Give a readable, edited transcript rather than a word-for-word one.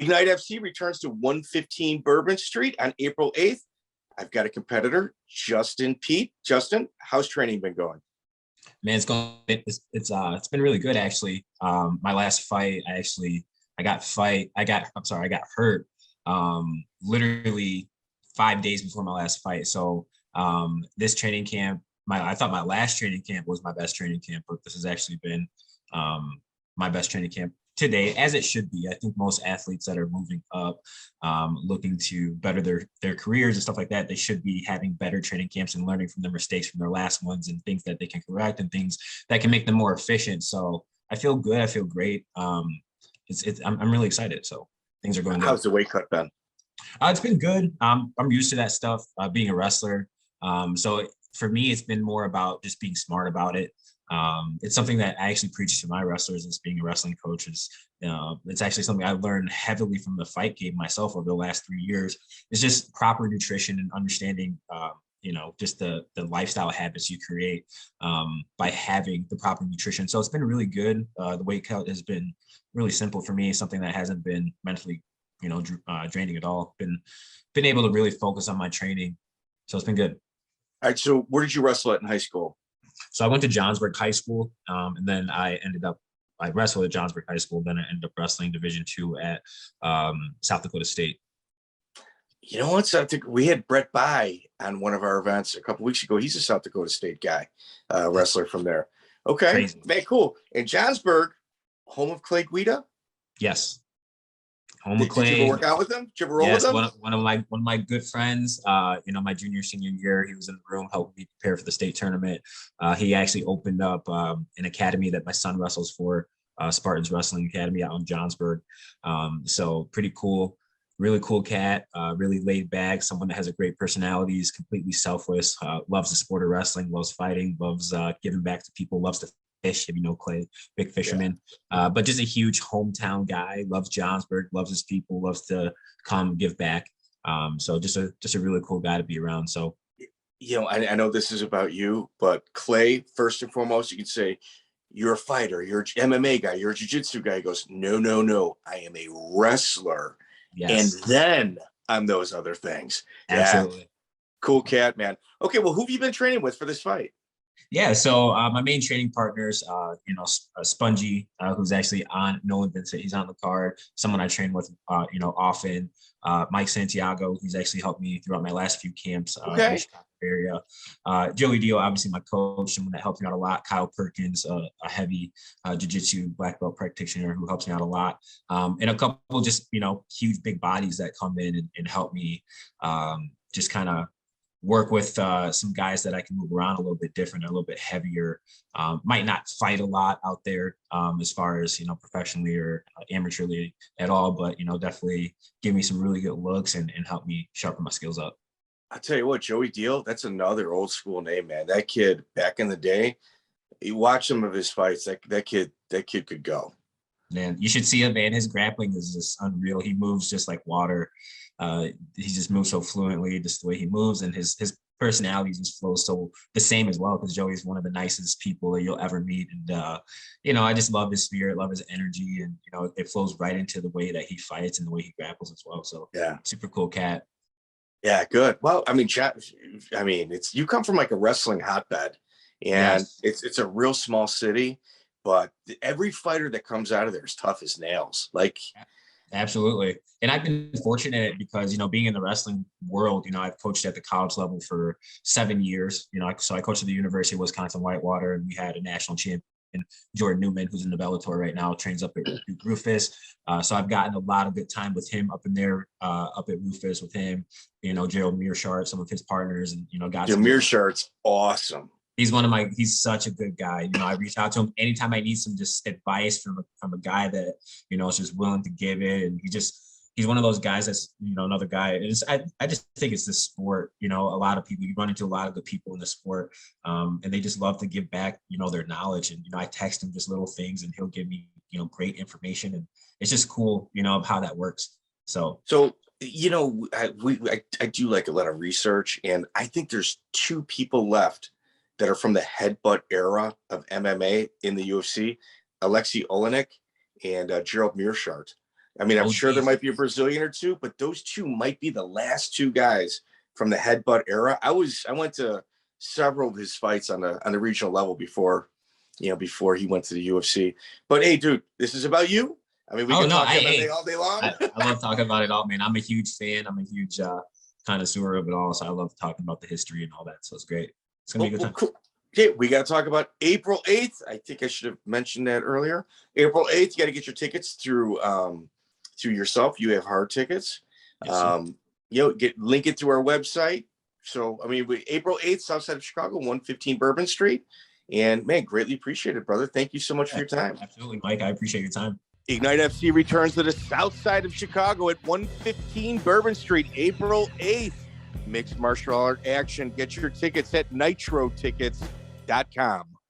Ignite FC returns to 115 Bourbon Street on April 8th. I've got a competitor, Justin Peete. Justin, how's training been going? Man, it's been really good actually. My last fight, I got hurt literally 5 days before my last fight. So this training camp, I thought my last training camp was my best training camp, but this has actually been my best training camp today, as it should be. I think most athletes that are moving up, looking to better their careers and stuff like that, they should be having better training camps and learning from their mistakes from their last ones and things that they can correct and things that can make them more efficient. So I feel good. I feel great. I'm really excited. So things are going good. How's the weight cut been? It's been good. I'm used to that stuff, being a wrestler. So for me, it's been more about just being smart about it. It's something that I actually preach to my wrestlers as being a wrestling coach. It's actually something I learned heavily from the fight game myself over the last 3 years. It's just proper nutrition and understanding, just the lifestyle habits you create by having the proper nutrition. So it's been really good. The weight cut has been really simple for me. Something that hasn't been mentally, draining at all. Been able to really focus on my training. So it's been good. All right. So where did you wrestle at in high school? So I went to Johnsburg High School, and then I wrestled at Johnsburg High School. Then I ended up wrestling Division II at South Dakota State. You know what? So I think we had Brett By on one of our events a couple weeks ago. He's a South Dakota State guy, wrestler from there. Okay, Crazy. Very cool. And Johnsburg, home of Clay Guida? Yes. Did you ever work out with him? Did you ever roll with him? One of my good friends. My senior year, he was in the room helping me prepare for the state tournament. He actually opened up an academy that my son wrestles for, Spartans Wrestling Academy out in Johnsburg. So pretty cool, really cool cat, really laid back. Someone that has a great personality, is completely selfless, loves the sport of wrestling, loves fighting, loves giving back to people, loves to fish, if you know Clay, big fisherman, but just a huge hometown guy, loves Johnsburg, loves his people, loves to come give back. So just a really cool guy to be around. So, I know this is about you, but Clay, first and foremost, you could say you're a fighter, you're an MMA guy, you're a jiu-jitsu guy. He goes, no, I am a wrestler. Yes. And then I'm those other things. Absolutely. Yeah. Cool cat, man. Okay, well, who have you been training with for this fight? Yeah, so my main training partners, Spongy, who's actually on Nolan Vincent. He's on the card. Someone I train with, often. Mike Santiago, who's actually helped me throughout my last few camps in the Chicago area. Joey Dio, obviously my coach, someone that helps me out a lot. Kyle Perkins, a heavy jiu-jitsu black belt practitioner who helps me out a lot. And a couple just, huge big bodies that come in and help me just kind of work with some guys that I can move around a little bit different, a little bit heavier, might not fight a lot out there as far as, professionally or amateurly at all, but, definitely give me some really good looks and help me sharpen my skills up. I'll tell you what, Joey Deal, that's another old school name, man. That kid back in the day, you watch some of his fights, that kid could go. Man, you should see him, man. His grappling is just unreal. He moves just like water. He just moves so fluently, just the way he moves, and his personality just flows so the same as well, because Joey's one of the nicest people that you'll ever meet. And, I just love his spirit, love his energy, and, it flows right into the way that he fights and the way he grapples as well. So yeah, super cool cat. Yeah, good. Well, it's you come from like a wrestling hotbed, and Yes. it's a real small city, but every fighter that comes out of there is tough as nails. Like, absolutely. And I've been fortunate because, being in the wrestling world, I've coached at the college level for 7 years, so I coached at the University of Wisconsin-Whitewater, and we had a national champion, Jordan Newman, who's in the Bellator right now, trains up at Rufus. So I've gotten a lot of good time with him up in there, up at Rufus with him, Gerald Mearshart, some of his partners, and, Mearshart's awesome. He's such a good guy. I reach out to him anytime I need some just advice from a guy that, is just willing to give it. And he's one of those guys that's, another guy. I just think it's this sport, a lot of people, you run into a lot of good people in the sport, and they just love to give back, their knowledge. And, I text him just little things and he'll give me, great information. And it's just cool, of how that works. So, I do like a lot of research, and I think there's two people left that are from the headbutt era of MMA in the UFC, Alexei Olenek and Gerald Mearshart. I mean, I'm Oh, sure there geez. might be a Brazilian or two, but those two might be the last two guys from the headbutt era. I went to several of his fights on the regional level before, before he went to the UFC. But hey, dude, this is about you. I mean, we Oh can no, talk hey, MMA all day long. I love talking about it all, man. I'm a huge fan. I'm a huge connoisseur of it all. So I love talking about the history and all that. So it's great. It's gonna be a good time. Cool. Okay, we got to talk about April 8th. I think I should have mentioned that earlier. April 8th, you got to get your tickets through yourself. You have hard tickets. Yes, Link it to our website. So, I mean, April 8th, south side of Chicago, 115 Bourbon Street. And man, greatly appreciated, brother. Thank you so much for your time. Absolutely, Mike. I appreciate your time. Ignite FC returns to the south side of Chicago at 115 Bourbon Street, April 8th. Mixed martial art action. Get your tickets at nitrotickets.com.